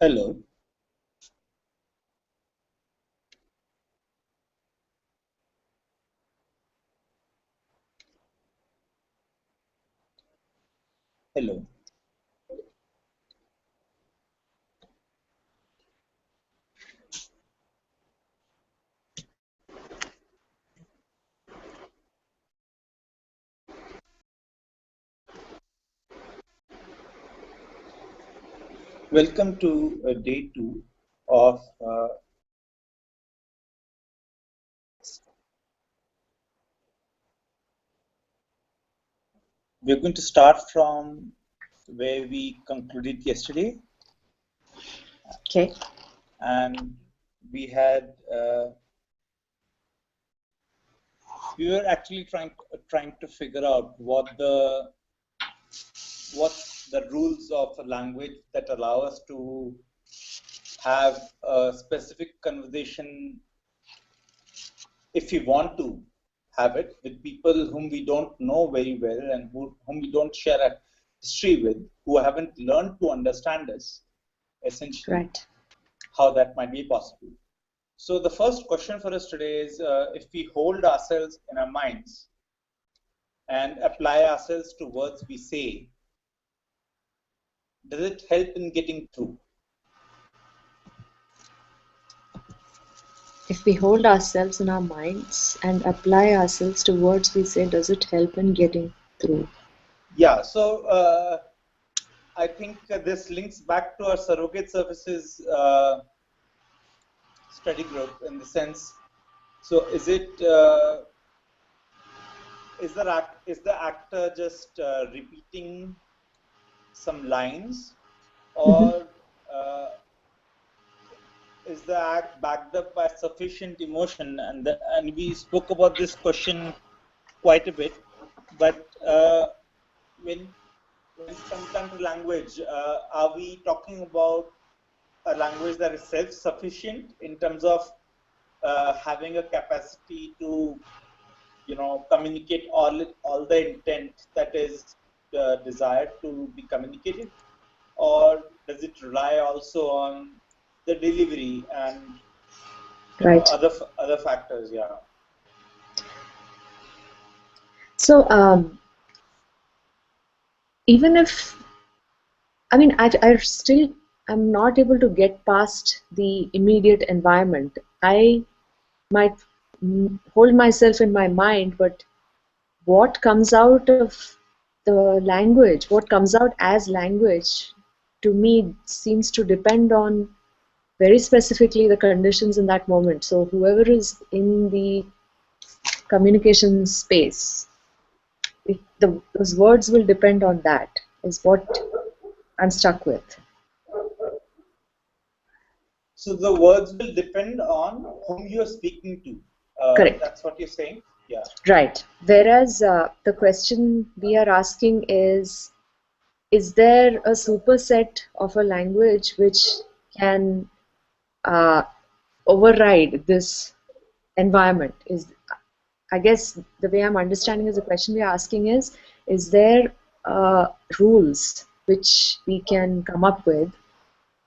Hello. Hello. Welcome to day two of we're going to start from where we concluded yesterday. Okay. And we had we were actually trying to figure out what the rules of a language that allow us to have a specific conversation if we want to have it with people whom we don't know very well and whom we don't share a history with, who haven't learned to understand us, essentially, Right. how that might be possible. So the first question for us today is, if we hold ourselves in our minds and apply ourselves to words we say, does it help in getting through? If we hold ourselves in our minds and apply ourselves to words we say, does it help in getting through? Yeah, so I think this links back to our surrogate services study group in the sense, so is it is the actor just repeating some lines, or is the act backed up by sufficient emotion? And we spoke about this question quite a bit, but when it comes down to language, are we talking about a language that is self-sufficient in terms of having a capacity to, communicate all the intent that is desired to be communicated, or does it rely also on the delivery and Right. other factors? Yeah. So even if, I still am not able to get past the immediate environment. I might hold myself in my mind, but what comes out of the language, what comes out as language, to me seems to depend on very specifically the conditions in that moment. So whoever is in the communication space, those words will depend on that, is what I'm stuck with. So the words will depend on whom you're speaking to. Correct. That's what you're saying? Yeah. Right. Whereas the question we are asking is there a superset of a language which can override this environment? I guess the way I'm understanding is the question we are asking is there rules which we can come up with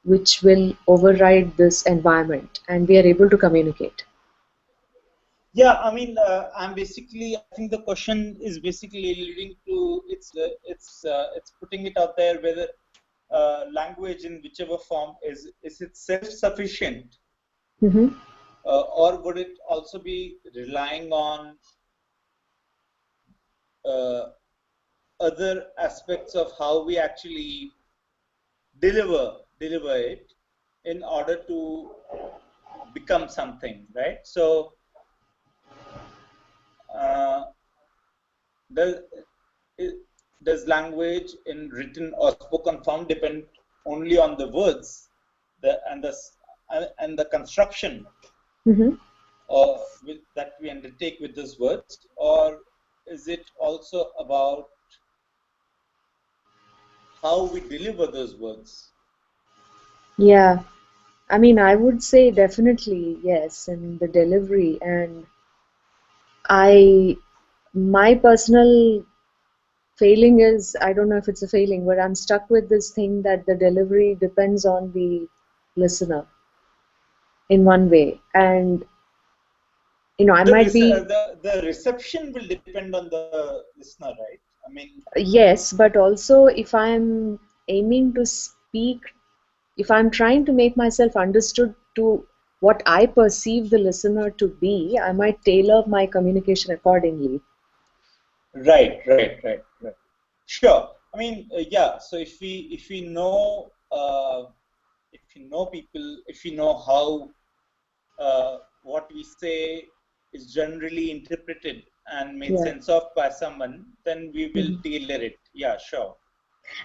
which will override this environment and we are able to communicate? Yeah, I mean, I think the question is basically leading to it's putting it out there whether language in whichever form is it self-sufficient, or would it also be relying on other aspects of how we actually deliver it in order to become something, right? So does language in written or spoken form depend only on the words and the construction that we undertake with those words, or is it also about how we deliver those words? Yeah, I mean, I would say definitely yes, and the delivery. And my personal failing is, I don't know if it's a failing, but I'm stuck with this thing that the delivery depends on the listener in one way, and I might be, the reception will depend on the listener, right? I mean, yes, but also if I'm aiming to speak, if I'm trying to make myself understood to what I perceive the listener to be, I might tailor my communication accordingly. right. Sure. I mean, yeah. So if we know people, if we know how what we say is generally interpreted and made Yeah. sense of by someone, then we will Mhm. tailor it. Yeah, sure.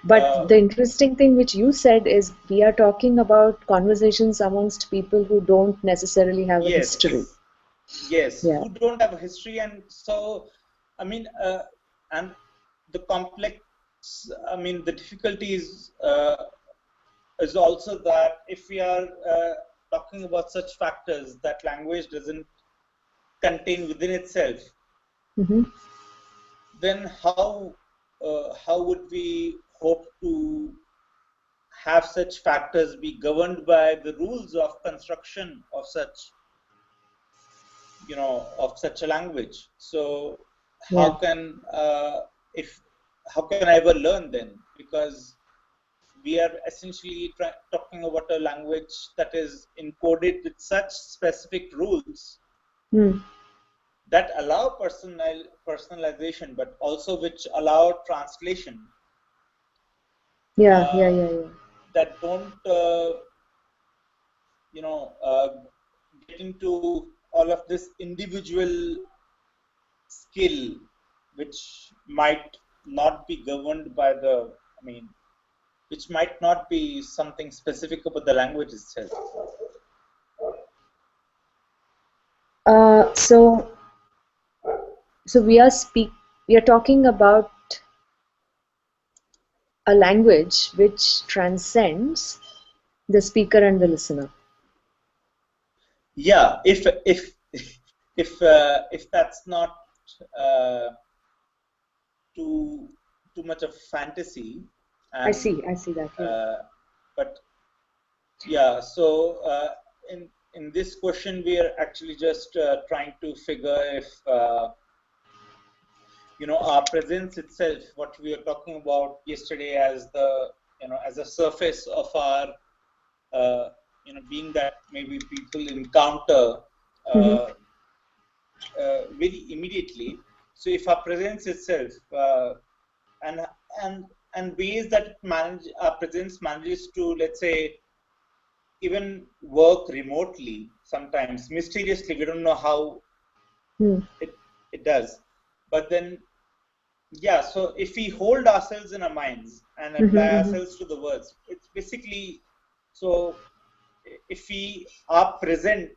But Uh, the interesting thing which you said is we are talking about conversations amongst people who don't necessarily have a history. yes, yes, Yeah. who don't have a history, and so I mean, and the complex. I mean, the difficulty is also that if we are talking about such factors that language doesn't contain within itself, Hmm. then how would we hope to have such factors be governed by the rules of construction of such of such a language? So how Yeah. can if how can I ever learn then? Because we are essentially talking about a language that is encoded with such specific rules Hmm. that allow personalization, but also which allow translation, Yeah. Yeah. uh, Yeah. Yeah. that don't get into all of this individual skill, which might not be governed by I mean, which might not be something specific about the language itself. Uh, so so we are talking about a language which transcends the speaker and the listener. Yeah, if that's not uh, too too much of fantasy, and I see that. Yeah. but yeah, so in this question we are actually just trying to figure if our presence itself, what we were talking about yesterday as the as a surface of our being that maybe people encounter Hmm. uh, very immediately. So if our presence itself and and ways that our presence manages to, let's say, even work remotely sometimes mysteriously, we don't know how Hmm. it does, but then yeah, so if we hold ourselves in our minds and apply Hmm. ourselves to the words, it's basically, so if we are present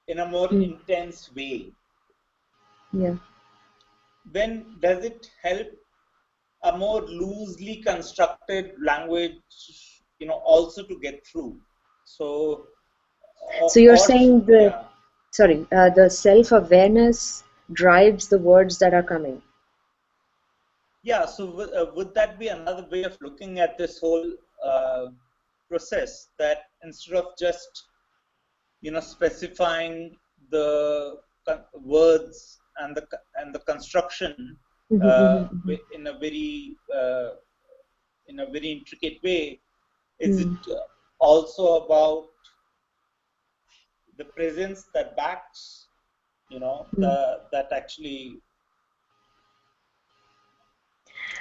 in a more Hmm. intense way, Yeah. then does it help a more loosely constructed language, also to get through? So, So you're or saying yeah, the self-awareness drives the words that are coming. yeah. So would that be another way of looking at this whole uh, process? That instead of just specifying the words and the construction uh, Mm-hmm. in a very intricate way, is it Hmm. also about the presence that backs, Hmm. that actually,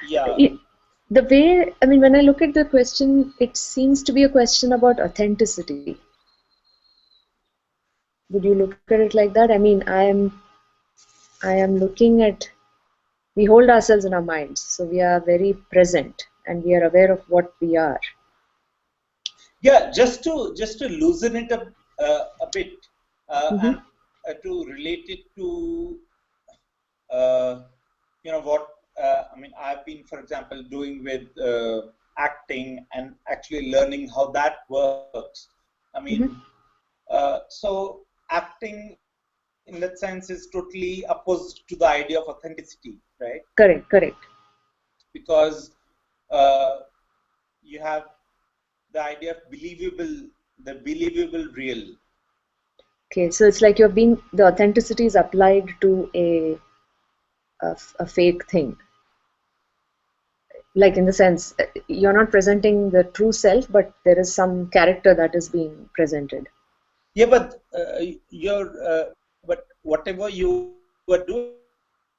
yeah, It- the way, I mean, when I look at the question, it seems to be a question about authenticity. Would you look at it like that? I mean, I am looking at, we hold ourselves in our minds, so we are very present and we are aware of what we are. yeah, just to loosen it up a bit, Mm-hmm. and to relate it to uh, what I mean, I've been, for example, doing with acting and actually learning how that works. I mean, Mm-hmm. so acting in that sense is totally opposed to the idea of authenticity, right? Correct, correct. Because uh, you have the idea of believable the believable real. Okay, so it's like the authenticity is applied to a fake thing. Like in the sense, you're not presenting the true self, but there is some character that is being presented. Yeah, but but whatever you are doing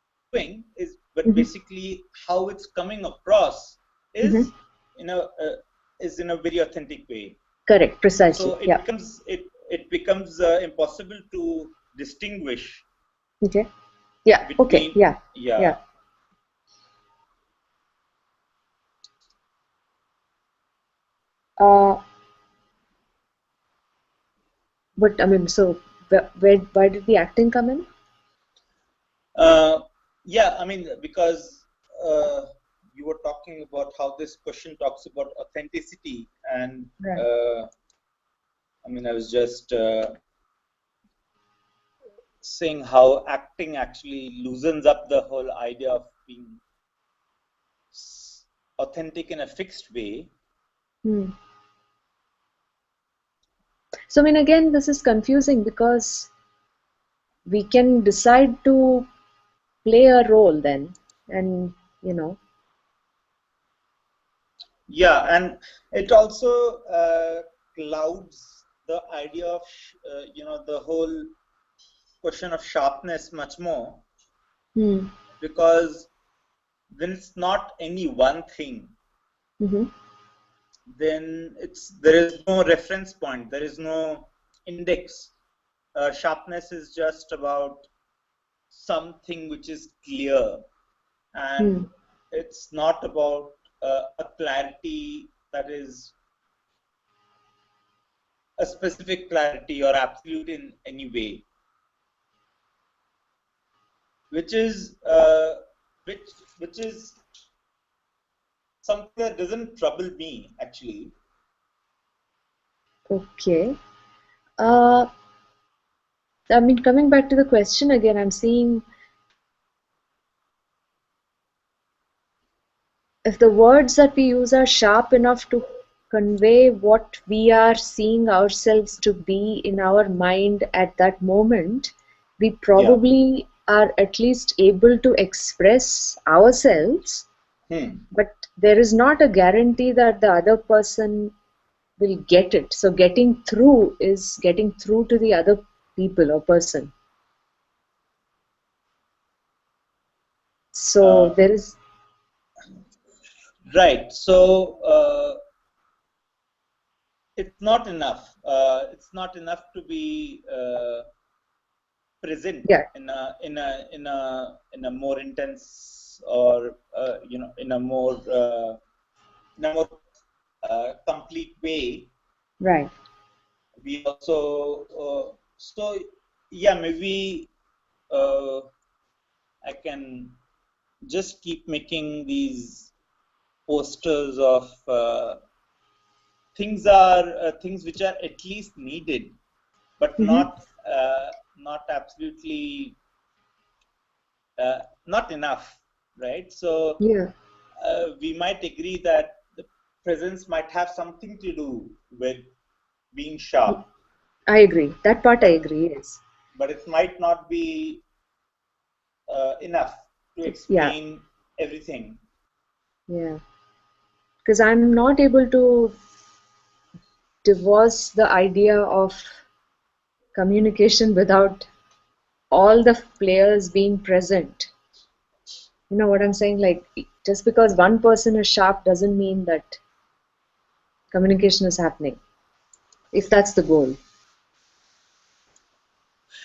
but basically Mm-hmm. how it's coming across is Mm-hmm. in a very authentic way. Correct, So precisely. Yeah. it becomes impossible to distinguish Okay. Yeah. Okay. between, Yeah. yeah. Yeah. Uh, but I mean, so where did the acting come in? Yeah, I mean, because uh, you were talking about how this question talks about authenticity, and Right. I mean, I was just saying how acting actually loosens up the whole idea of being authentic in a fixed way. Hmm. So I mean, again, this is confusing because we can decide to play a role then, and you know. Yeah, and it also clouds the idea of the whole question of sharpness much more, Hmm. because when it's not any one thing, Mm-hmm. then there is no reference point, there is no index. Sharpness is just about something which is clear, Hmm. and it's not about a clarity that is a specific clarity or absolute in any way, which is which is something that doesn't trouble me actually. Okay. Uh, I mean, coming back to the question again, I'm seeing if the words that we use are sharp enough to convey what we are seeing ourselves to be in our mind at that moment, we Yeah. probably are at least able to express ourselves, Hmm. but there is not a guarantee that the other person will get it. So getting through is getting through to the other people or person. So Uh, there is, right. So it's not enough. It's not enough to be present yeah, in a more intense, or in a more complete way. right. We also so yeah, maybe uh, I can just keep making these posters of things which are at least needed, but Mm-hmm. not absolutely uh, not enough, right? So Yeah, we might agree that the presence might have something to do with being sharp, I agree. That part I but agree, yes. it might not be enough to Yeah, explain everything. yeah. Because I'm not able to divorce the idea of communication without all the players being present. You know what I'm saying? Like, just because one person is sharp doesn't mean that communication is happening, if that's the goal.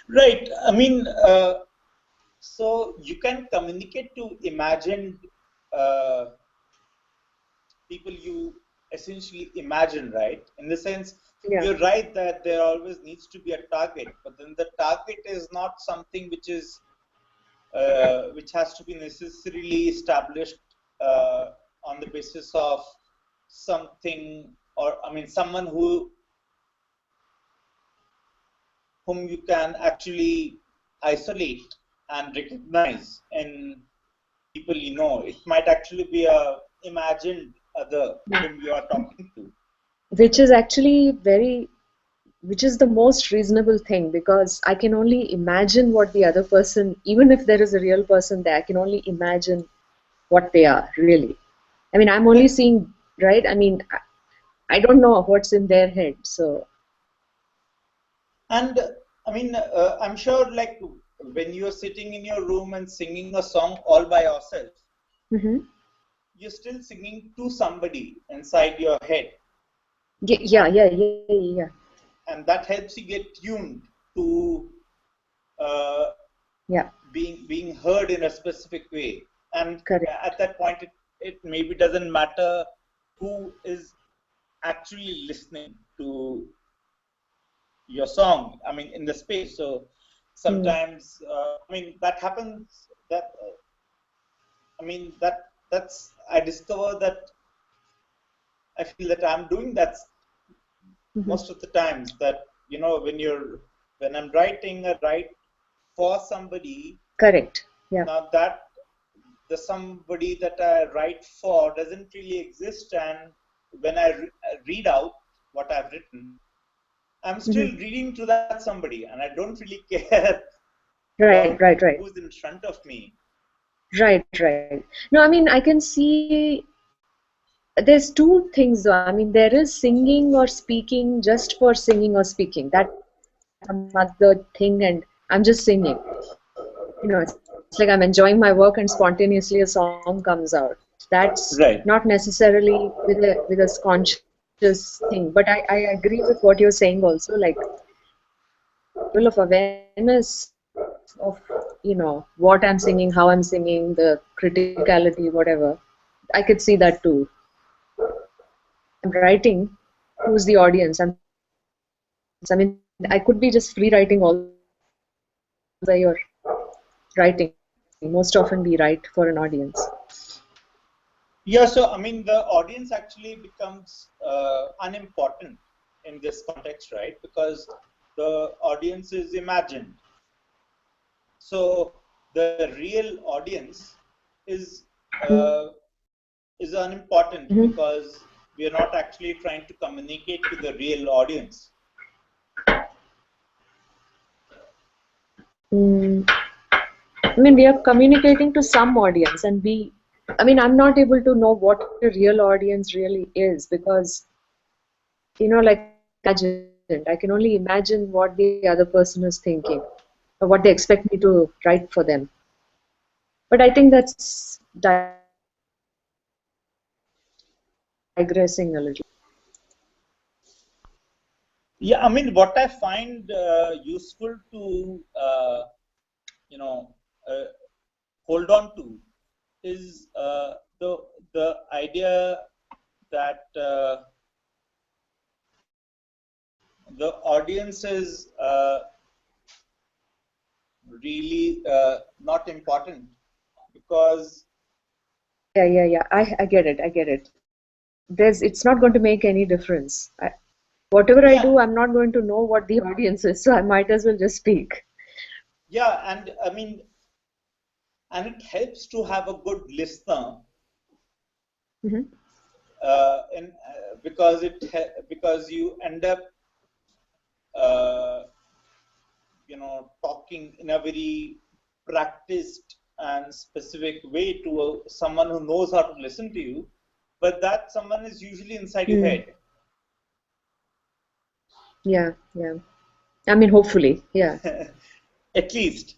Right. I mean, so you can communicate to imagined uh, people you essentially imagine, right? In the sense, Yeah. you're right that there always needs to be a target, but then the target is not something which has to be necessarily established uh, on the basis of something, or I mean, someone whom you can actually isolate and recognize in people you know. It might actually be a imagined other whom you are talking to. Which is actually very. which is the most reasonable thing, because I can only imagine what the other person, even if there is a real person there, I can only imagine what they are really. I mean, I'm only seeing, right? I mean, I don't know what's in their head, so. And I mean, I'm sure like when you're sitting in your room and singing a song all by yourself, Mm-hmm. you're still singing to somebody inside your head. Yeah, yeah, yeah, yeah. And that helps you get tuned to uh, Yeah, being heard in a specific way. And correct. at that point, it maybe doesn't matter who is actually listening to your song. I mean, in the space. So sometimes, I mean, that happens. That I mean, that's I discover that I feel that I'm doing that Mm-hmm. most of the times. That when I'm writing, I write for somebody. Correct. Yeah. Now that the somebody that I write for doesn't really exist, and when I read out what I've written, I'm still Mm-hmm. reading to that somebody, and I don't really care Right, about right, right. who's in front of me. Right, right. No, I mean, I can see there's two things though. I mean, there is singing or speaking just for singing or speaking. That's another thing, and I'm just singing. You know, it's like I'm enjoying my work and spontaneously a song comes out. That's Right. not necessarily with a conscious thing. But I agree with what you're saying also, like level of awareness of, what I'm singing, how I'm singing, the criticality, whatever. I could see that too. I'm writing, who's the audience? I mean, I could be just free writing also where you're writing. Most often we write for an audience. Yeah, so I mean, the audience actually becomes unimportant in this context, right? Because the audience is imagined. So the real audience is uh, is unimportant Mm-hmm. because we are not actually trying to communicate to the real audience. Mm, I mean, we are communicating to some audience, and I mean, I'm not able to know what the real audience really is because, like I imagined, I can only imagine what the other person is thinking or what they expect me to write for them. But I think that's digressing a little. Yeah, I mean, what I find useful to you know uh, hold on to is the idea that the audience is really not important because Yeah. I get it. I get it. It's not going to make any difference. Whatever I yeah, do, I'm not going to know what the audience is, so I might as well just speak. yeah, and I mean, and it helps to have a good listener Mm-hmm. because you end up uh, talking in a very practiced and specific way to someone who knows how to listen to you, but that someone is usually inside your Mm. head. Yeah, yeah. I mean, hopefully, yeah. At least.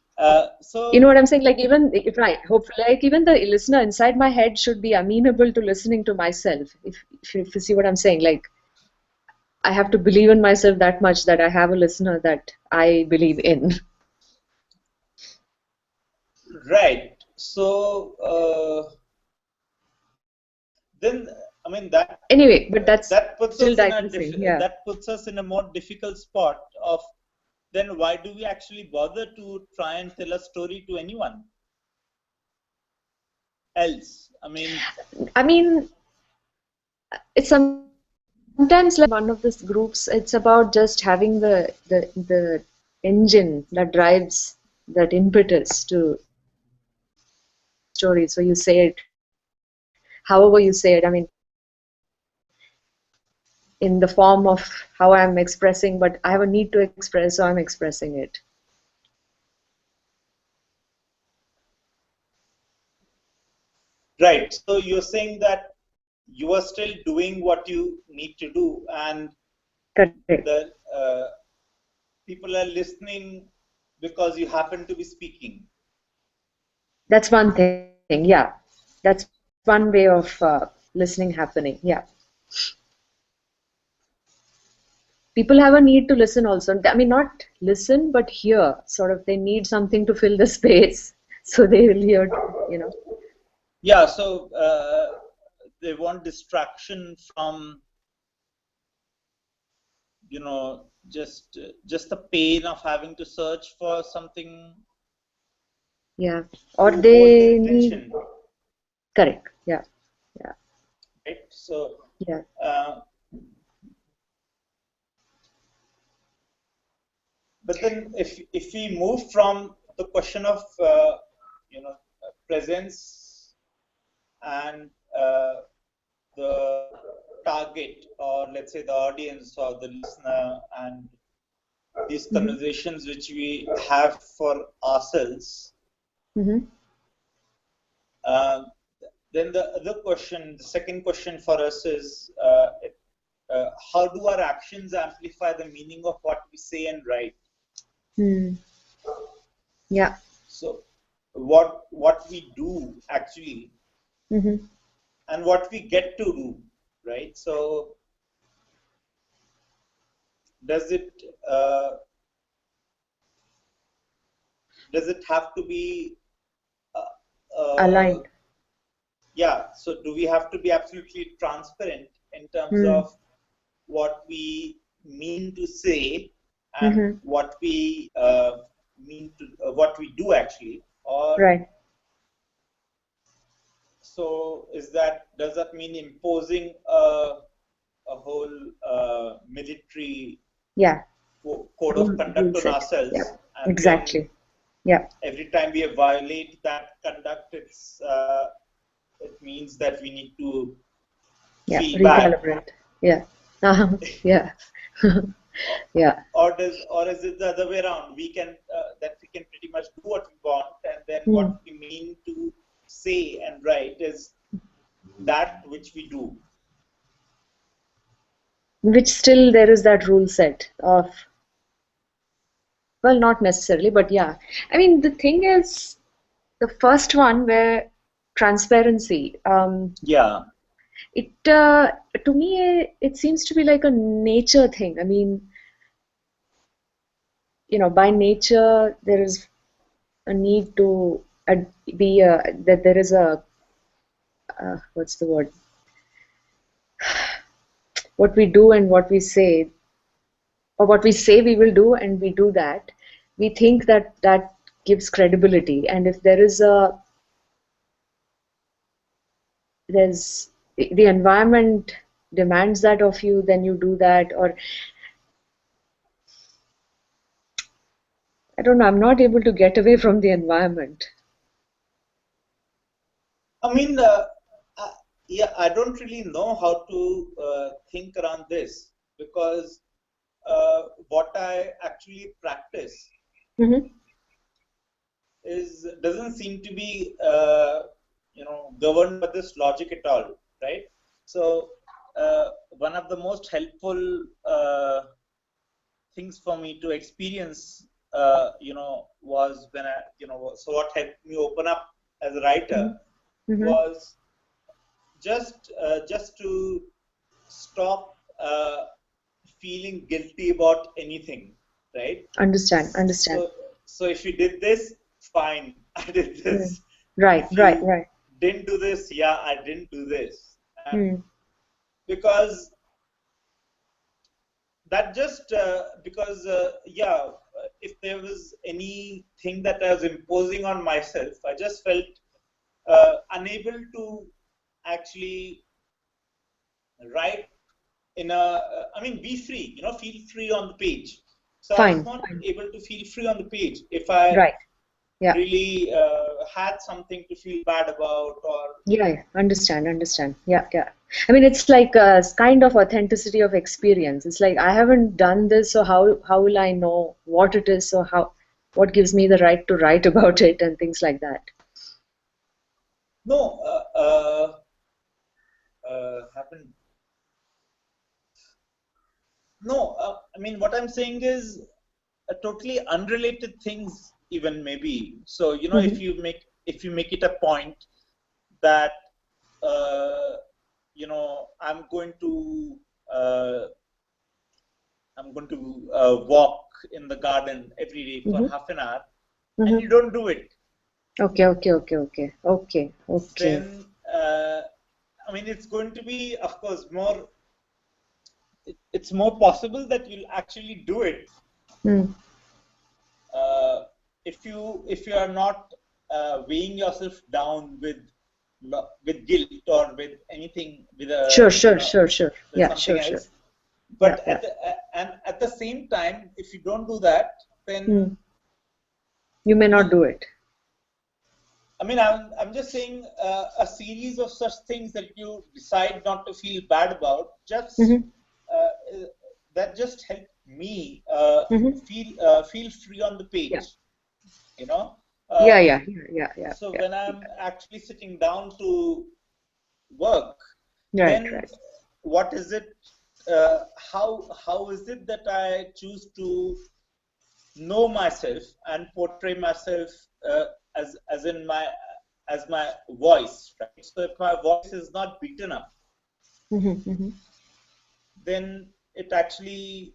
You know So what I'm saying? Like even if right, hopefully, like even the listener inside my head should be amenable to listening to myself. If you see what I'm saying, like I have to believe in myself that much that I have a listener that I believe in. right. So then, I mean Anyway, but that's that puts still us in digressing. Yeah. that puts us in a more difficult spot of then why do we actually bother to try and tell a story to anyone else? I mean, I mean, it's sometimes like one of these groups. It's about just having the engine that drives that impetus to story. So you say it however you say it. I mean, in the form of how I'm expressing, but I have a need to express, so I'm expressing it. Right. So you're saying that you are still doing what you need to do, and Correct. the people are listening because you happen to be speaking. That's one thing. Yeah. That's one way of listening happening. Yeah. People have a need to listen also. I mean, not listen, but hear. Sort of, they need something to fill the space. So they will hear, you know. Yeah, so they want distraction from, just the pain of having to search for something Yeah. Or to hold their they need, attention, correct. Yeah. Yeah. right? So, Yeah. uh, but then if we move from the question of presence and the target, or let's say the audience or the listener, and these Mm-hmm. conversations which we have for ourselves, Mm-hmm. uh, then the other question, the second question for us is, how do our actions amplify the meaning of what we say and write? Mm. Yeah. So what we do actually, Mm-hmm. and what we get to do, right? So does it uh, does it have to be Aligned. yeah, so do we have to be absolutely transparent in terms Mm. of what we mean to say and Mm-hmm. what we mean to what we do actually? Or Right. so does that mean imposing a whole military Yeah. code of Rule conduct on set. Yeah. ourselves, and then Exactly. Yeah. every time we violate that conduct, it means that we need to Yeah. feel bad? Recalibrate. Yeah. Yeah. or, Yeah. or is it the other way around? We can pretty much do what we want, and then what Mm. we mean to say and write is that which we do. Which still there is that rule set of, well, not necessarily, but yeah. I mean, the thing is, the first one where transparency, Yeah. it to me, it seems to be like a nature thing. I mean, by nature, there is a need to be that there is a what's the word? What we do and what we say, or what we say we will do, and we do that. We think that that gives credibility, and if there's the environment demands that of you, then you do that. Or I don't know, I'm not able to get away from the environment. I mean, uh, yeah, I don't really know how to think around this, because what I actually practice Mm-hmm. doesn't seem to be governed by this logic at all, right? So one of the most helpful things for me to experience, was when so what helped me open up as a writer Mm-hmm. Mm-hmm. was just to stop feeling guilty about anything, right? Understand. So if you did this, fine, I did Mm. this. Right, If right, you right. didn't do this, yeah, I didn't do this. And Mm. because that just because yeah, if there was anything that I was imposing on myself, I just felt unable to actually write in a I mean, be free, feel free on the page. So I was Fine, not fine. able to feel free on the page if I Right. Yeah. really had something to feel bad about, or Yeah. Understand. Yeah. I mean, it's like a kind of authenticity of experience. It's like I haven't done this, so how will I know what it is? So what gives me the right to write about it and things like that? no, haven't. No, I mean, what I'm saying is totally unrelated things, even maybe. So, Hmm. if you make it a point that uh, I'm going to uh, walk in the garden every day for Hmm. half an hour, and Hmm. you don't do it, Okay. then I mean, it's going to be, of course, it's more possible that you'll actually do it Mm. uh, if you are not weighing yourself down with guilt or with anything, with Sure, a sure, sure, sure. with Yeah, something sure. else. Yeah, But yeah. at the same time, if you don't do that, Mm. then You may not you do it. I mean, I'm just saying a series of such things that you decide not to feel bad about, just Hmm. uh, that just help me Hmm. feel free on the Yeah. page, you know. Yeah, Uh, yeah, yeah, yeah, yeah, so yeah. when I'm actually sitting down to work, Right, then right. what is it? How is it that I choose to know myself and portray myself uh, as in my voice, right? So if my voice is not beaten up, Hmm. Hmm. then it actually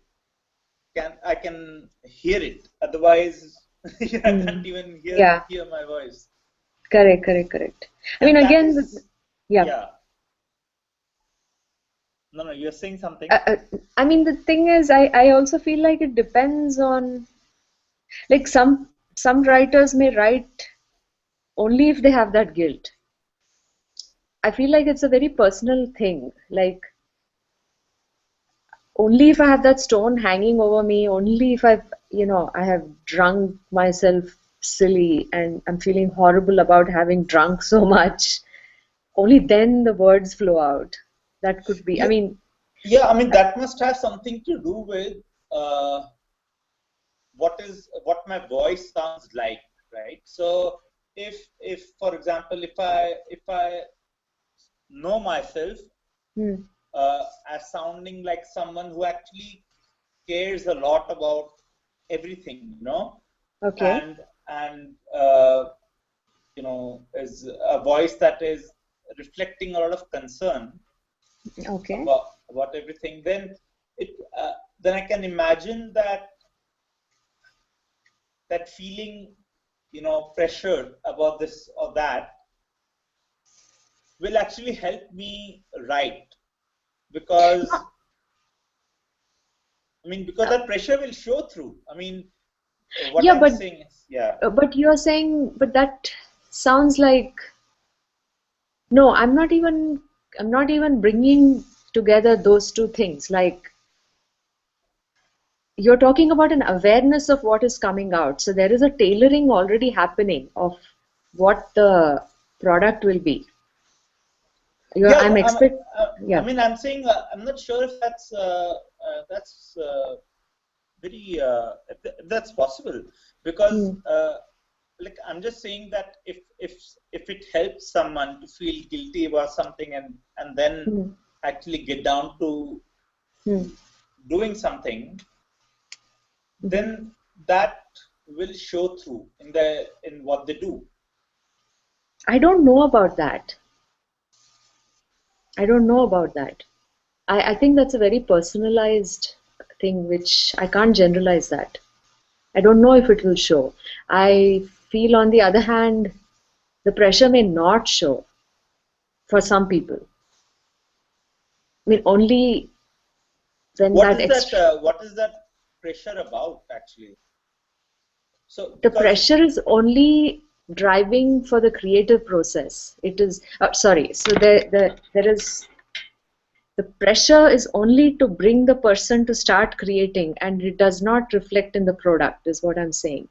I can hear it. Otherwise, I can't Mm. even Yeah, hear my voice. correct. I mean, And that again, is, yeah. yeah. No, you're saying Uh, something. uh, I mean, the thing is, I also feel like it depends on, like, some writers may write only if they have that guilt. I feel like it's a very personal thing. Like, only if I have that stone hanging over me, only if I have drunk myself silly and I'm feeling horrible about having drunk so much, only then the words flow out. That could be, I Yeah, mean, yeah. I mean, that must have something to do with what my voice sounds like, right? So if for example, if I know myself hmm, as sounding like someone who actually cares a lot about everything, okay, and and is a voice that is reflecting a lot of concern okay. about everything, it then I can imagine that feeling, pressured about this or that will actually help me write, because because that pressure will show through. What Yeah, I'm saying is, yeah. but you're saying, but that sounds like, no, I'm not even bringing together those two things. Like, you're talking about an awareness of what is coming out. So there is a tailoring already happening of what the product will be. Yeah, I'm expect, yeah. I'm saying I'm not sure if that's very if that's possible, because Hmm. like I'm just saying that if it helps someone to feel guilty about something, and then Hmm. actually get down to Hmm. doing something, Hmm. then that will show through in what they do. I don't know about that. I don't know about that. I think that's a very personalized thing, which I can't generalize that. I don't know if it will show. I feel, on the other hand, the pressure may not show for some people. I mean, only when What that is that? What is that pressure about, actually? So the because pressure is only driving for the creative process. It is, sorry. So there is, the pressure is only to bring the person to start creating, and it does not reflect in the product, is what I'm saying.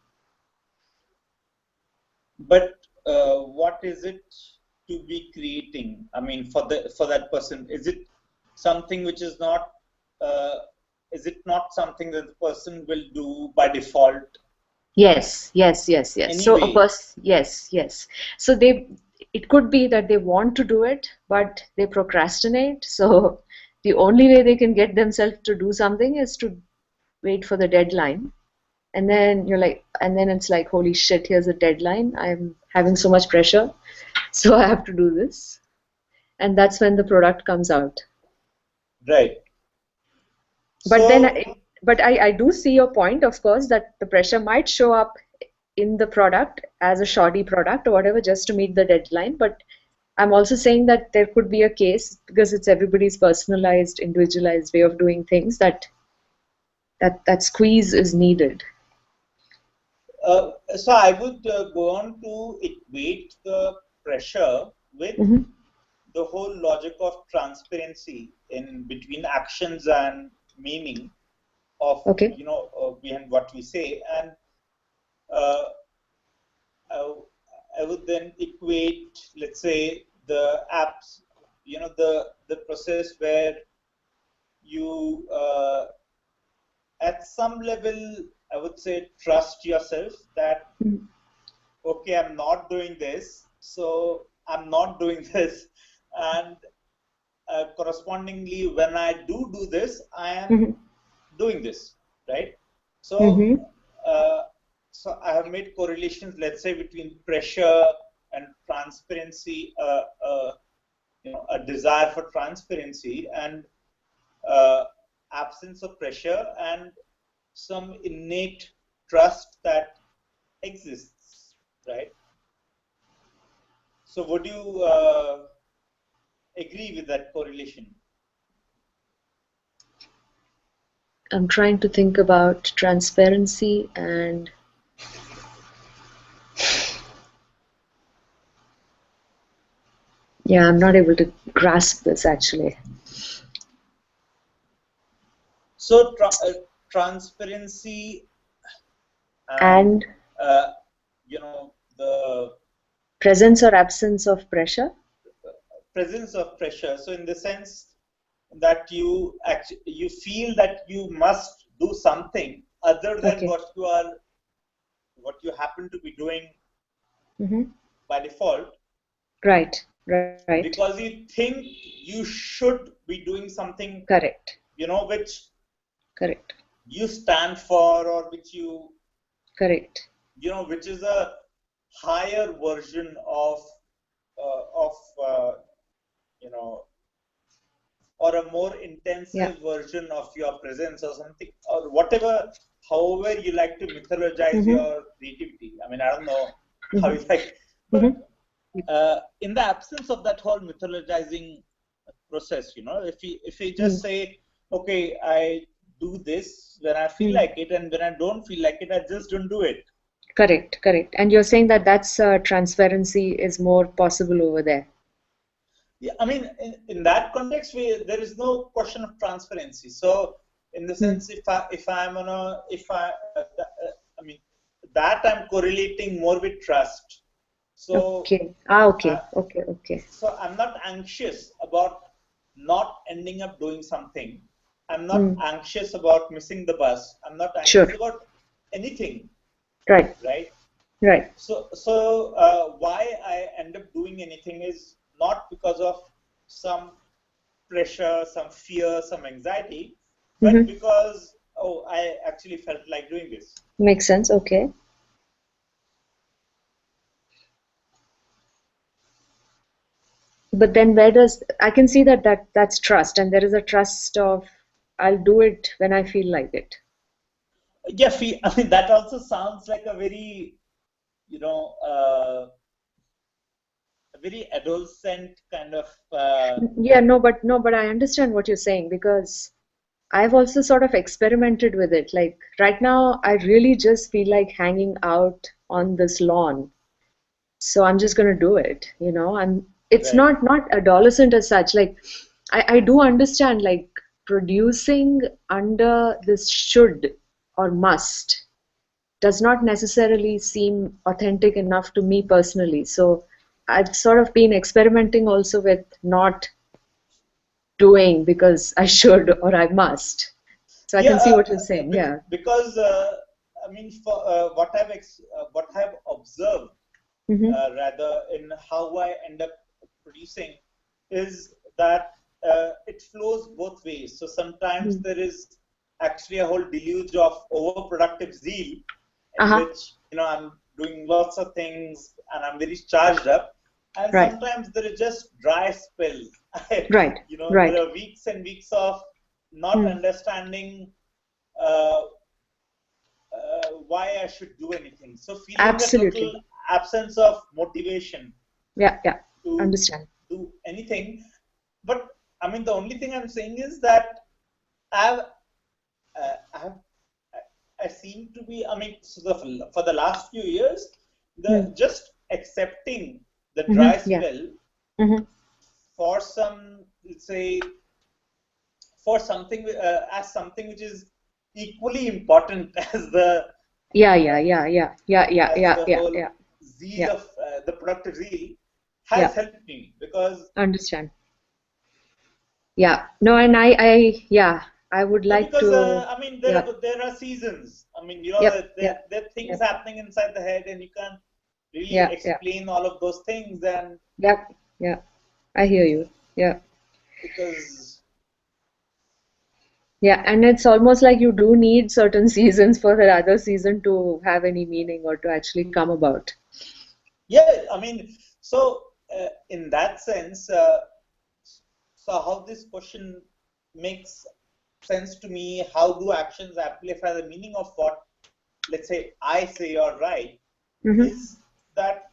But what is it to be creating? I mean, for that person, is it something which is not? Uh, is it not something that the person will do by default Yes, yes, yes, yes. So a anyway? person, yes, yes. So it could be that they want to do it, but they procrastinate. So the only way they can get themselves to do something is to wait for the deadline. And then and then it's like, holy shit, here's a deadline. I'm having so much pressure. So I have to do this. And that's when the product comes out. Right. But then, So, I do see your point, of course, that the pressure might show up in the product as a shoddy product or whatever, just to meet the deadline. But I'm also saying that there could be a case, because it's everybody's personalized, individualized way of doing things, that squeeze is needed. so I would go on to equate the pressure with Hmm. the whole logic of transparency in between actions and meaning of Okay. behind what we say, and uh, I, I would then equate, let's say, the apps, the process where you at some level, I would say, trust yourself that Mhm. okay, I'm not doing this, so I'm not doing this, and correspondingly, when I do this, I am Mhm. doing this, right? So, Mhm. uh, so I have made correlations, let's say, between pressure and transparency, a desire for transparency, and uh, absence of pressure, and some innate trust that exists, right? So, would you agree with that correlation? I'm trying to think about transparency and yeah, I'm not able to grasp this actually. So, transparency and And uh, the presence or absence of pressure. presence of pressure. So, in the sense that you feel that you must do something other than Okay. what you happen to be doing Mm-hmm. by default, Right, right. because you think you should be doing something, Correct, which correct, you stand for, or which correct. which is a higher version of you know or a more Yeah. intensive version of your presence, or something, or whatever, however you like to mythologize Mm-hmm. your creativity. I mean, I don't know how Mm-hmm. you like, but Mm-hmm. in the absence of that whole mythologizing process, if we just say, okay, I do this when I feel Mm-hmm. like it, and when I don't feel like it, I just don't do it. Correct, correct. And you're saying that that's transparency is more possible over there. Yeah, I mean, in that context, there is no question of transparency. So, in the Hmm. sense, if I'm on a if I mean, that I'm correlating more with trust. So, Okay. Ah, uh, okay, okay, okay. so I'm not anxious about not ending up doing something. I'm not Hmm. anxious about missing the bus. I'm not Sure. anxious about anything, Right, right? right. So why I end up doing anything is not because of some pressure, some fear, some anxiety, but Mm-hmm. because, oh, I actually felt like doing this. Makes sense. Okay. But then where does I can see that's trust, and there is a trust of I'll do it when I feel like it. Yeah, I mean, that also sounds like a very adolescent kind of. Yeah, no, but I understand what you're saying because I've also sort of experimented with it. Like right now, I really just feel like hanging out on this lawn. So I'm just gonna do it, it's Right. not adolescent as such. Like I do understand like producing under this should or must. does not necessarily seem authentic enough to me personally. So I've sort of been experimenting also with not doing because I should or I must. So I Yeah, can see what you're saying. Yeah. because I mean, for what I've observed, Mm-hmm. rather in how I end up producing, is that it flows both ways. So sometimes there is actually a whole deluge of overproductive zeal, in Uh-huh. which I'm doing lots of things and I'm very charged up, and Right. sometimes there is just dry spells. Right. There Right. are weeks and weeks of not Mm. understanding uh, why I should do anything. So feeling a total Absolutely. absence of motivation Yeah. Yeah. to Understand. do anything. But I mean, the only thing I'm saying is that I've, I've I seem to be. I mean, so for the last few years, Mm. the just accepting the dry Mm-hmm. Yeah. spell Mm-hmm. for some, let's say, for something as something which is equally important Yeah. Yeah. Yeah. Yeah. Yeah. Yeah. as Yeah. the Yeah. whole Yeah. zeal Yeah. of the productive zeal has Yeah. helped me, because Understand. Yeah. No, and yeah, I would like to. I mean, Yeah. there are seasons. I mean, Yep. Yep. there are things Yep. happening inside the head, and you can't really Yeah. Yeah. explain all of those things. And Yep. Yeah. I hear you. Yeah. because Yeah. And it's almost like you do need certain seasons for the other season to have any meaning or to actually come about. yeah, I mean, so in that sense, so how this question makes sense to me? How do actions amplify the meaning of what, let's say, I say or write? Mm-hmm. Is that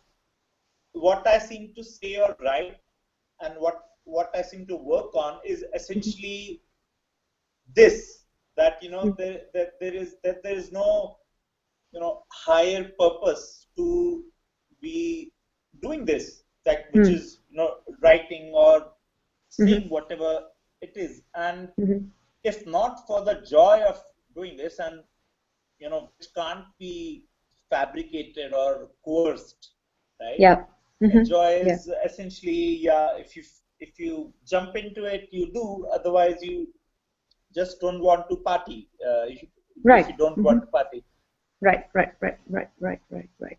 what I seem to say or write, and what I seem to work on is essentially this, that there is no higher purpose to be doing this, that which Mm-hmm. is writing or Mm-hmm. saying whatever it is. And Mm-hmm. if not for the joy of doing this, and which can't be fabricated or coerced, right? Yeah. Mm-hmm. Joy Yeah. is essentially, yeah, if you jump into it, you do. Otherwise, you just don't want to party. If Right. you don't Mm-hmm. want to party. Right. Right. Right. Right. Right. Right. Right.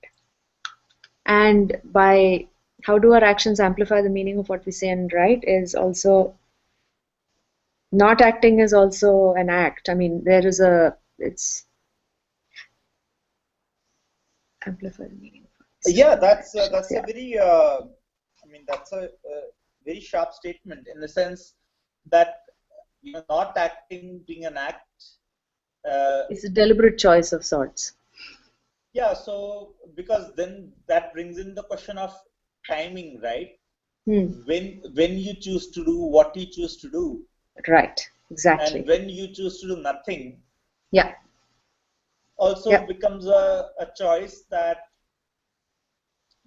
And by how do our actions amplify the meaning of what we say and write is also not acting is also an act. I mean, it's amplify the meaning of what we say Yeah, and write. that's a Yeah. very, I mean, that's a very sharp statement, in the sense that not acting being an act. Uh, It's a deliberate choice of sorts. yeah, so because then that brings in the question of timing, right? Hmm. When you choose to do what you choose to do, Right. and Exactly. when you choose to do nothing, Yeah. also Yeah. becomes a choice that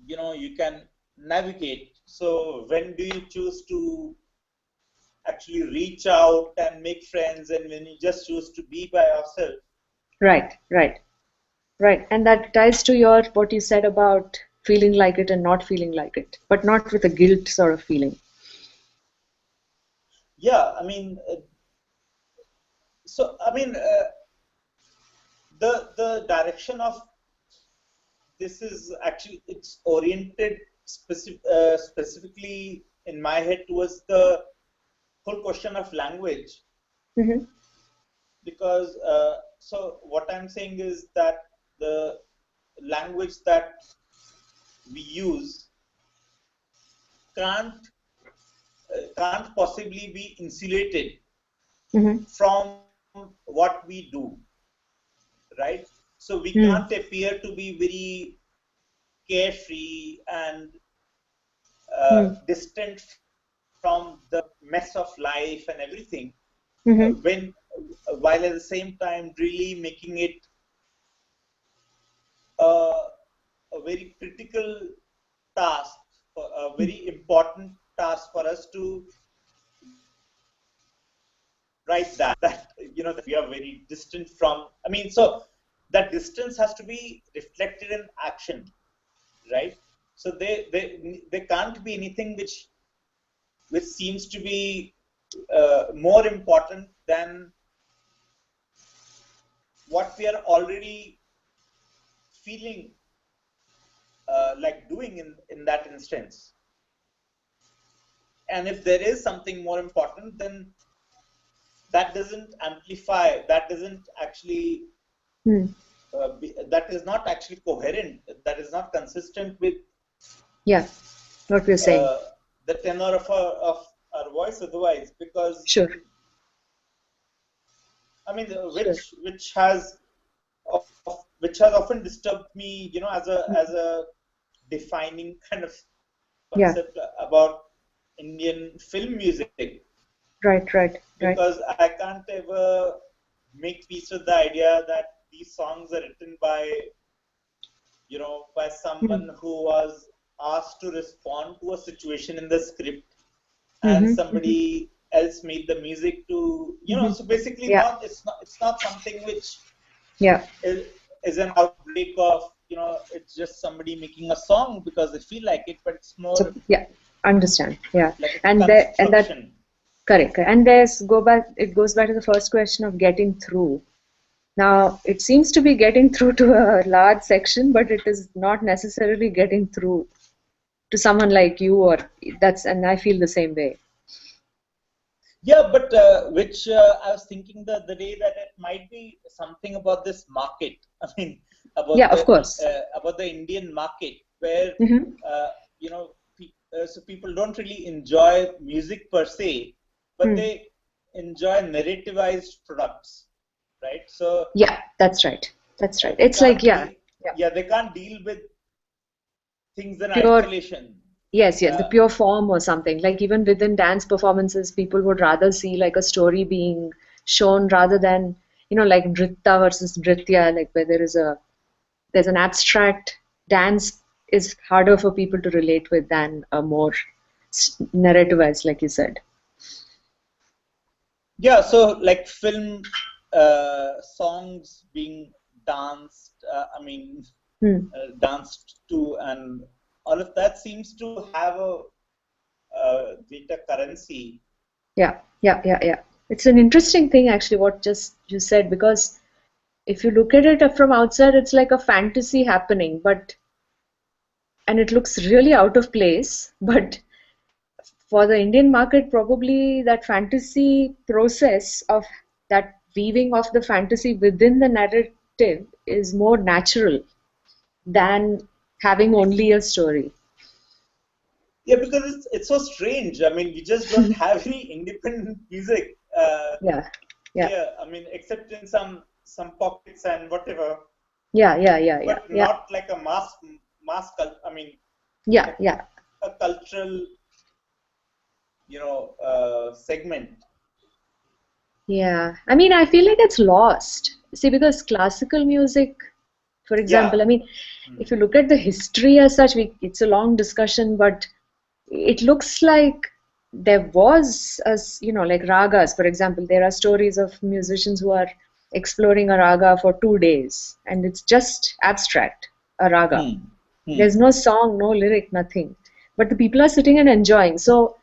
you can navigate. So when do you choose to actually reach out and make friends, and when you just choose to be by yourself? Right. Right. Right. And that ties to your what you said about feeling like it and not feeling like it, but not with a guilt sort of feeling. Yeah, I mean, so I mean, the direction of this is actually, it's oriented specifically in my head towards the whole question of language. Mm-hmm. Because so what I'm saying is that the language that we use can't can't possibly be insulated Mm-hmm. from what we do, right? So we can't Mm. appear to be very carefree and Mm. distant from the mess of life and everything, Mm-hmm. when while at the same time really making it a very critical task, a very important task for us to write that we are very distant from. I mean, so that distance has to be reflected in action, right? So they can't be anything which seems to be more important than what we are already feeling like doing in that instance. And if there is something more important, then that doesn't amplify, that doesn't actually, that is not actually coherent, that is not consistent with what we're saying. The tenor of our voice otherwise, because Sure. I mean, which has often disturbed me, as a defining kind of concept about Indian film music. Right. Because I can't ever make peace with the idea that these songs are written by someone who was asked to respond to a situation in the script, and somebody else made the music to, so basically it's not something which is an outbreak of, it's just somebody making a song because they feel like it, but it's more understand like and that correct, and it goes back to the first question of getting through. Now it seems to be getting through to a large section, but it is not necessarily getting through to someone like you, and I feel the same way. Yeah, but which I was thinking the day that it might be something about this market. I mean, of course, about the Indian market, where so people don't really enjoy music per se, but they enjoy narrativized products, right? So that's right. It's like they can't deal with things in pure isolation. Yes, the pure form or something. Like even within dance performances, people would rather see like a story being shown rather than, like Nritta versus Nritya, like where there's an abstract dance is harder for people to relate with than a more narrativized, like you said. Yeah, so like film songs being danced, danced to, and all of that seems to have a greater currency. Yeah. It's an interesting thing actually what just you said, because if you look at it from outside, it's like a fantasy happening, and it looks really out of place. But for the Indian market, probably that fantasy process of that weaving of the fantasy within the narrative is more natural than having only a story. Yeah, because it's so strange. I mean, we just don't have any independent music. Yeah. I mean, except in some pockets and whatever. Yeah. But not like a mass I mean. A cultural, segment. Yeah, I mean, I feel like it's lost. See, because classical music, for example, I mean, if you look at the history as such, it's a long discussion, but it looks like there was, like ragas, for example, there are stories of musicians who are exploring a raga for 2 days, and it's just abstract, a raga. There's no song, no lyric, nothing. But the people are sitting and enjoying. So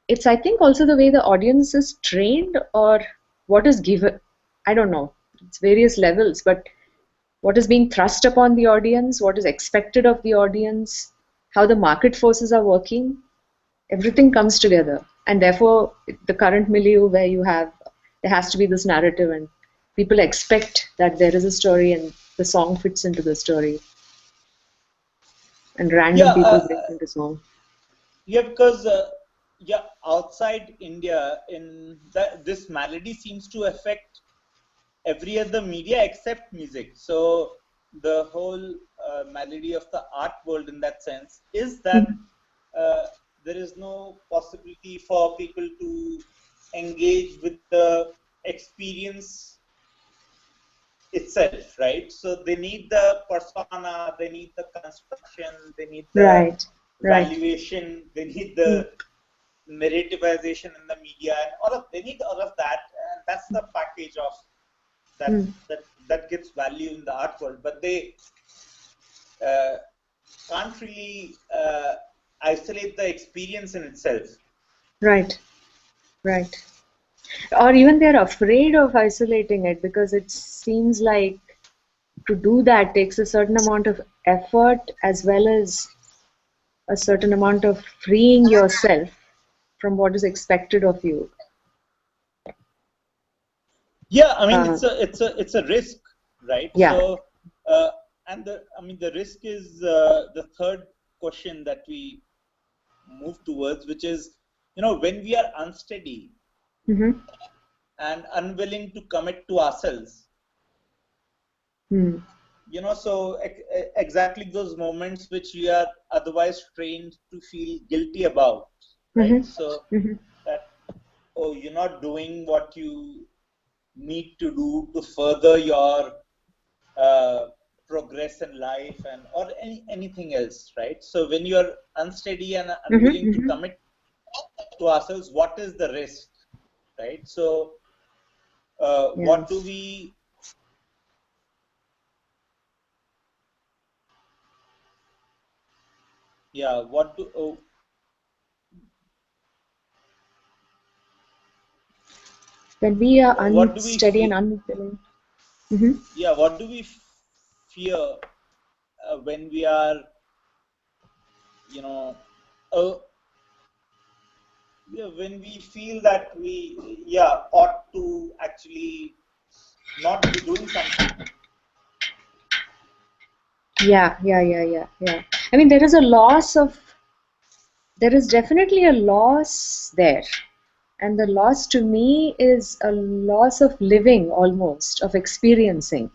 it's, I think, also the way the audience is trained or what is given. I don't know. It's various levels, but what is being thrust upon the audience, what is expected of the audience, how the market forces are working, everything comes together. And therefore, the current milieu where there has to be this narrative and people expect that there is a story and the song fits into the story. And random people break into song. Yeah, because outside India, this malady seems to affect every other media except music. So the whole malady of the art world, in that sense, is that there is no possibility for people to engage with the experience itself, right? So they need the persona, they need the construction, they need the valuation, they need the narrativization in the media, and they need all of that, and that's the package of that gets value in the art world, but they can't really isolate the experience in itself. Right, right. Or even they're afraid of isolating it because it seems like to do that takes a certain amount of effort as well as a certain amount of freeing yourself from what is expected of you. Yeah, I mean it's a risk, right? Yeah. So and the risk is the third question that we move towards, which is, when we are unsteady Mm-hmm. and unwilling to commit to ourselves, Mm. so exactly those moments which we are otherwise trained to feel guilty about, right? Mm-hmm. So Mm-hmm. that, oh, you're not doing what you need to do to further your progress in life or anything else, right? So when you're unsteady and unwilling to Mm-hmm. commit to ourselves, what is the risk, right? So what do Yes. we yeah what do When we are what do we unsteady and fear unwilling. Mm-hmm. what do we fear when we are, you know uh, when we feel that we ought to actually not be doing something? Yeah. I mean, there is definitely a loss there. And the loss to me is a loss of living almost, of experiencing,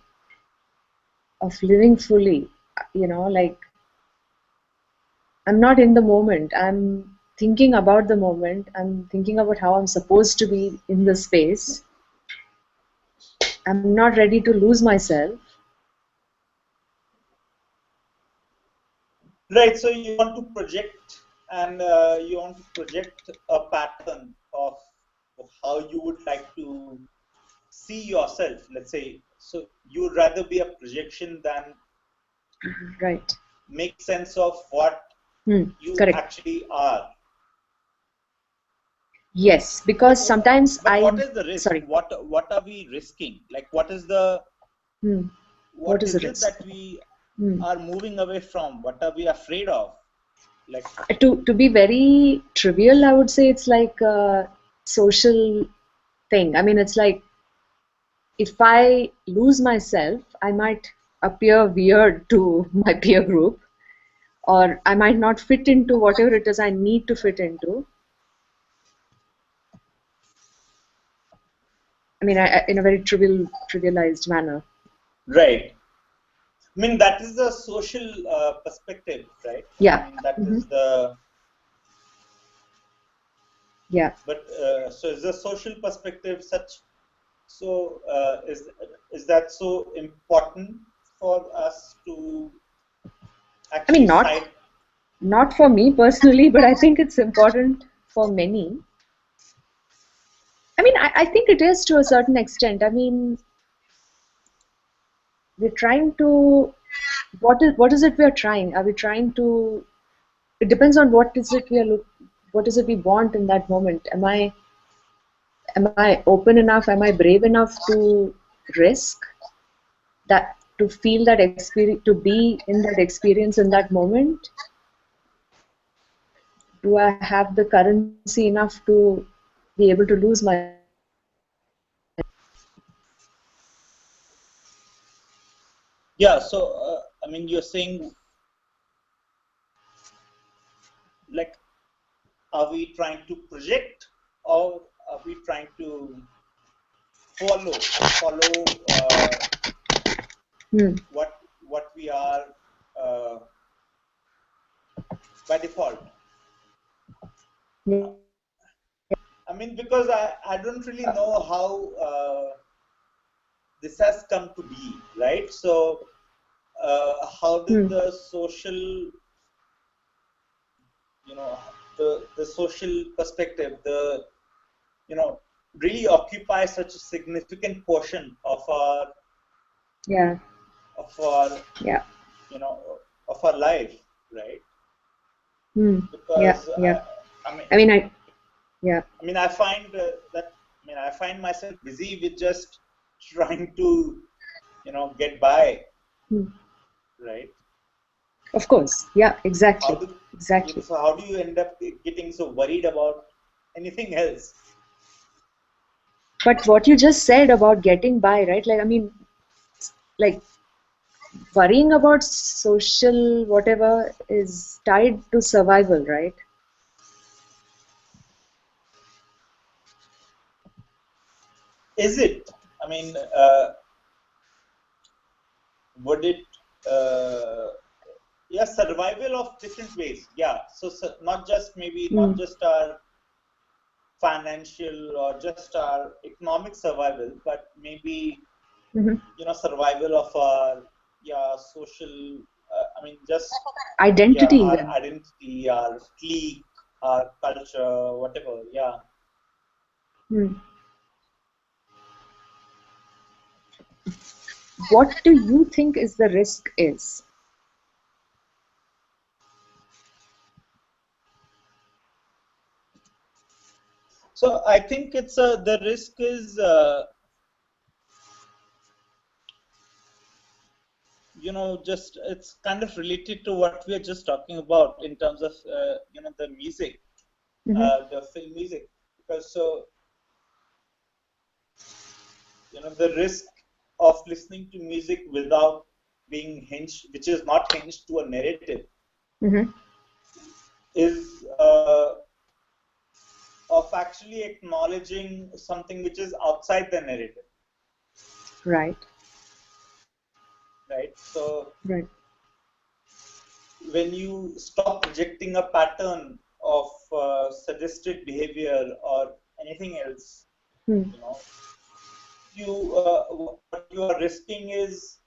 of living fully. Like I'm not in the moment. I'm thinking about the moment. I'm thinking about how I'm supposed to be in the space. I'm not ready to lose myself. Right, so you want to project and you want to project a pattern of how you would like to see yourself, let's say. So you would rather be a projection than Right. make sense of what you Correct. actually are. Yes, But because sometimes what is the risk? sorry. What are we risking? Like What what is the is it risk? that we are moving away from? What are we afraid of? Like, To be very trivial, I would say it's like a social thing. I mean, it's like if I lose myself, I might appear weird to my peer group, or I might not fit into whatever it is I need to fit into. I mean, in a very trivialized manner. right. I mean, that is the social perspective, right? I Yeah. mean, that Mm-hmm. is the. Yeah. But so is the social perspective such? So is that so important for us to I mean, actually not cite? not for me personally, but I think it's important for many. I mean, I think it is to a certain extent. I mean, we're trying to. What is it we're trying? Are we trying to? It depends on what is it we want in that moment. Am I open enough? Am I brave enough to risk that, to feel that experience, to be in that experience in that moment? Do I have the currency enough to be able to lose my? Yeah. So I mean, you're saying, like, are we trying to project, or are we trying to follow Hmm. what we are uh, by default? Yeah. I mean, because I don't really know how this has come to be, right? So how did Hmm. the social, the social perspective, the, really occupy such a significant portion of our Yeah. of our Yeah. of our life, right? Yeah. Because Yeah. I mean I mean, yeah. I find that I find myself busy with just trying to get by, Hmm. right? Of course. Yeah. How Exactly. do Exactly. so how do you end up getting so worried about anything else? But what you just said about getting by, right? Like, I mean, like worrying about social whatever is tied to survival, right? Is it? I mean, would it? Yeah, survival of different ways. Yeah, so not just maybe not Mm. just our financial or just our economic survival, but maybe Hmm. survival of our social. Just Identity our even. identity, our clique, our culture, whatever. Yeah. Hmm. What do you think is the risk is? So I think it's the risk is just it's kind of related to what we are just talking about in terms of the music, Hmm. the film music, because so the risk of listening to music without being hinged, which is not hinged to a narrative, Hmm. is of actually acknowledging something which is outside the narrative, Right. right? So Right. when you stop projecting a pattern of suggested behavior or anything else, Hmm. you know, what you are risking is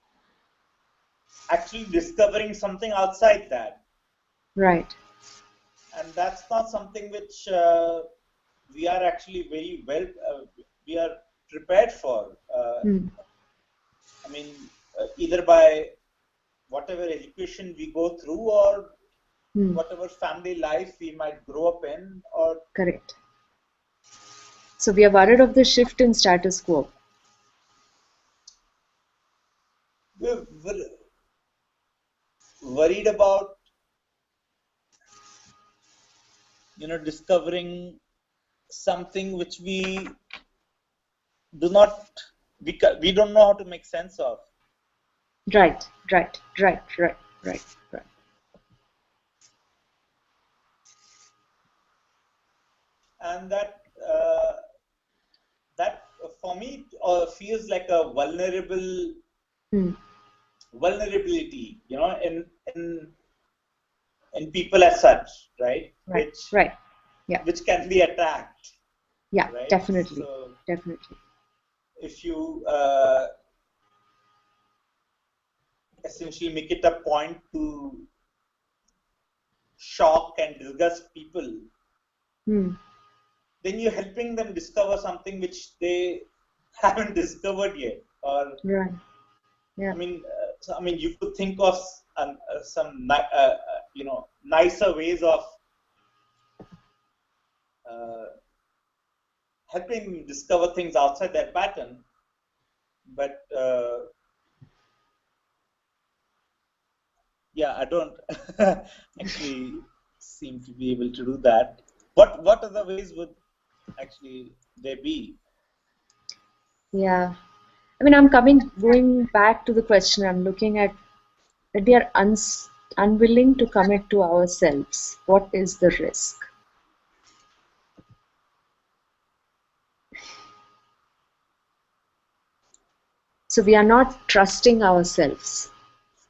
actually discovering something outside that, Right. and that's not something which we are actually very well we are prepared for. Hmm. Either by whatever education we go through or Hmm. whatever family life we might grow up in, or Correct. So we are worried of the shift in status quo. we're worried about discovering something which we do not we don't know how to make sense of, Right. Right. Right. Right. Right. Right. and that for me feels like a Hmm. vulnerability, in people as such, right? Right. Right. Yeah. Which can be attacked, Yeah. right? Definitely. So Definitely. if you essentially make it a point to shock and disgust people, Hmm. then you're helping them discover something which they haven't discovered yet. Or Right. Yeah. you could think of some nicer ways of uh, helping them discover things outside their pattern, but yeah, I don't actually seem to be able to do that. What other ways would actually there be? Yeah. I mean, going back to the question, I'm looking at that we are unwilling to commit to ourselves. What is the risk? So we are not trusting ourselves.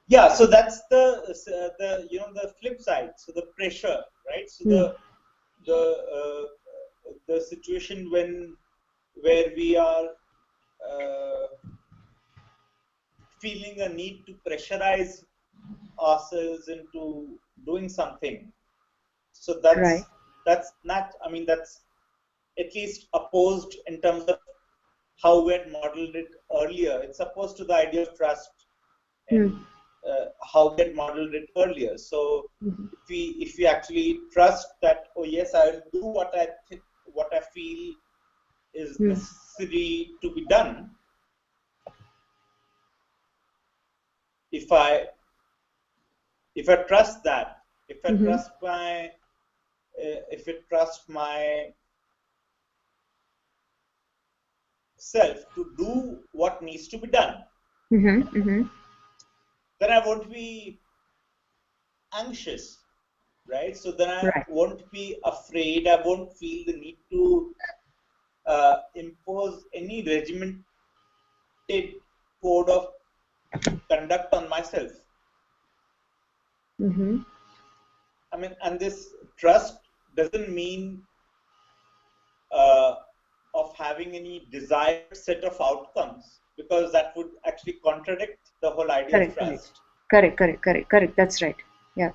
Yeah, so that's the flip side. So the pressure, right? So Hmm. the situation where we are uh, feeling a need to pressurize ourselves into doing something. So Right. that's not. I mean, that's at least opposed in terms of how we had modeled it earlier. It's opposed to the idea of trust and how we had modeled it earlier. So if we actually trust that, oh yes, I will do what I feel is necessary to be done. If I trust that, if I trust my self to do what needs to be done, then I won't be anxious, right? So then I won't be afraid. I won't feel the need to impose any regimented code of conduct on myself. I mean, and this trust doesn't mean of having any desired set of outcomes, because that would actually contradict the whole idea of trust. Correct. That's right. Yeah.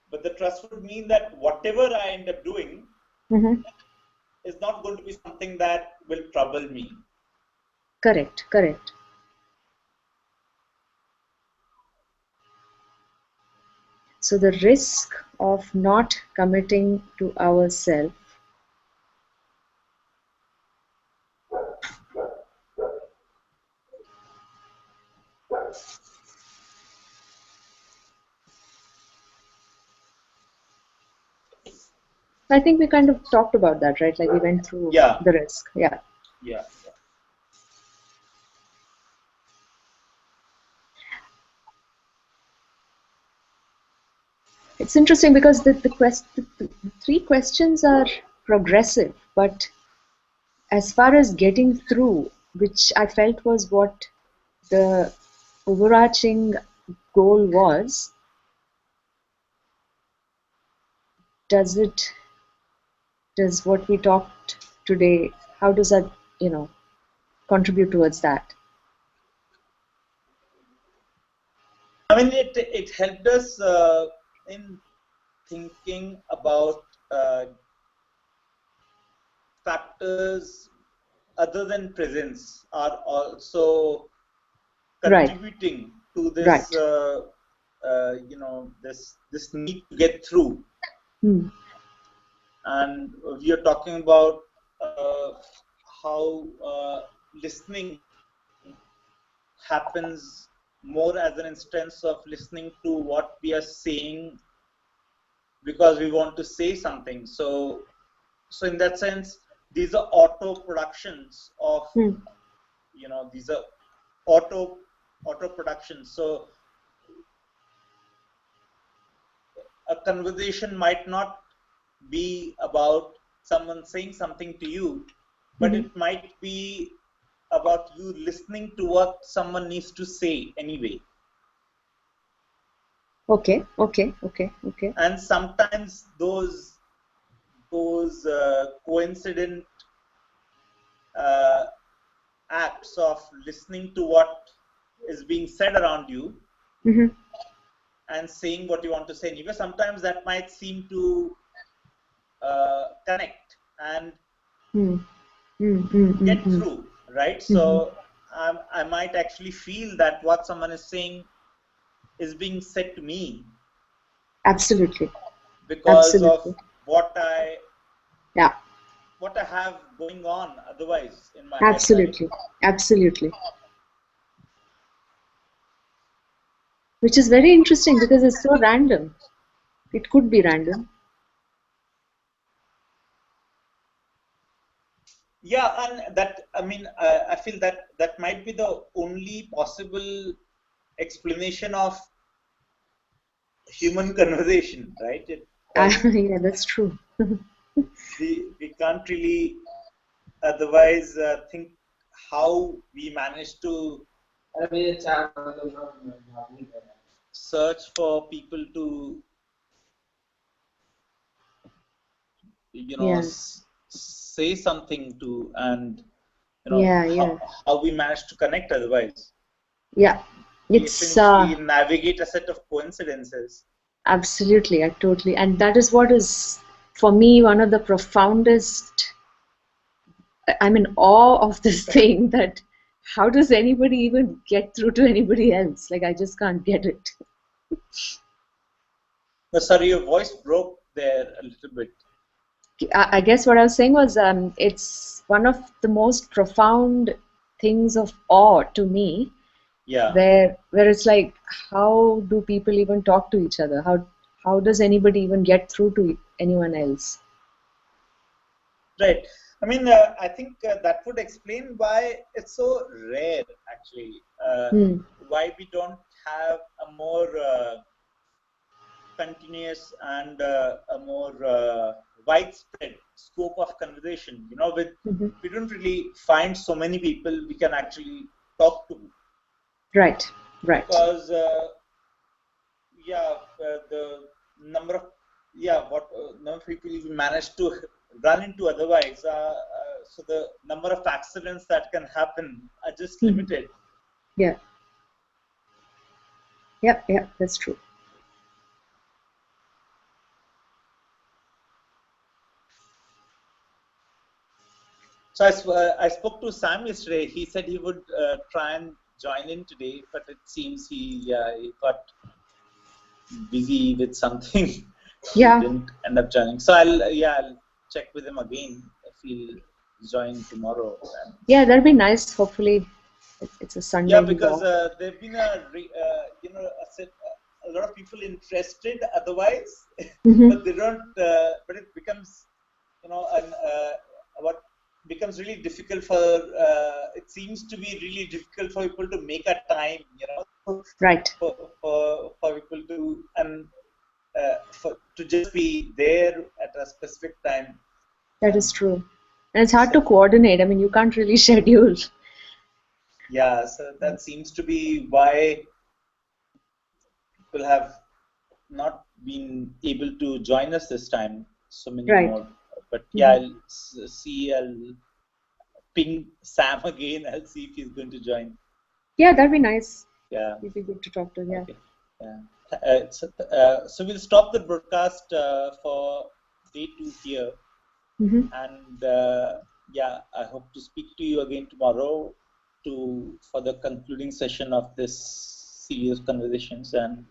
But the trust would mean that whatever I end up doing is not going to be something that will trouble me. Correct. So the risk of not committing to ourselves I think we kind of talked about that, right? Like we went through the risk. Yeah. It's interesting because the three questions are progressive, but as far as getting through, which I felt was what the overarching goal was, does what we talked today, how does that, contribute towards that? I mean, it helped us in thinking about factors other than presence are also contributing to this, this need to get through. And we are talking about how listening happens more as an instance of listening to what we are saying because we want to say something. So in that sense, these are auto productions of, these are auto productions. So a conversation might not be about someone saying something to you, but it might be about you listening to what someone needs to say anyway. Okay. And sometimes those coincident acts of listening to what is being said around you and saying what you want to say anyway, sometimes that might seem to connect and get through, right? So I might actually feel that what someone is saying is being said to me. Absolutely. Because of what I have going on otherwise in my head. Absolutely. Which is very interesting because it's so random. It could be random. Yeah, and that, I mean, I feel that might be the only possible explanation of human conversation, right? Yeah, that's true. we can't really otherwise think how we managed to search for people to, say something to, and how we managed to connect otherwise. Yeah, it's we navigate a set of coincidences. Absolutely, totally, and that is what is for me one of the profoundest I'm in awe of this thing that how does anybody even get through to anybody else? Like, I just can't get it. No, sorry, your voice broke there a little bit. I guess what I was saying was it's one of the most profound things of awe to me, Yeah. where it's like, how do people even talk to each other? How does anybody even get through to anyone else? Right. I mean, I think that would explain why it's so rare, actually. Why we don't have a more continuous and a more widespread scope of conversation. We don't really find so many people we can actually talk to. Right. Because the number of number of people we manage to run into otherwise. So the number of accidents that can happen are just limited. Yeah. Yeah, that's true. So I spoke to Sam yesterday. He said he would try and join in today, but it seems he got busy with something. Yeah. He didn't end up joining. So I'll check with him again if he'll join tomorrow. Yeah, that'd be nice. Hopefully, it's a Sunday. Yeah, because there've been a lot of people interested otherwise, but they don't. But it becomes, what becomes really difficult for. It seems to be really difficult for people to make a time. Right. For people to to just be there at a specific time. That is true, and it's hard to coordinate. I mean, you can't really schedule. Yeah, so that seems to be why people have not been able to join us this time. So many more. But yeah, I'll ping Sam again. I'll see if he's going to join. Yeah, that'd be nice. Yeah. It'd be good to talk to. Yeah. Okay. Yeah. So we'll stop the broadcast for day 2 here. And I hope to speak to you again tomorrow for the concluding session of this series of conversations. And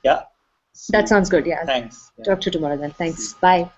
that sounds good. Yeah. Thanks. Talk to you tomorrow then. Thanks. Bye.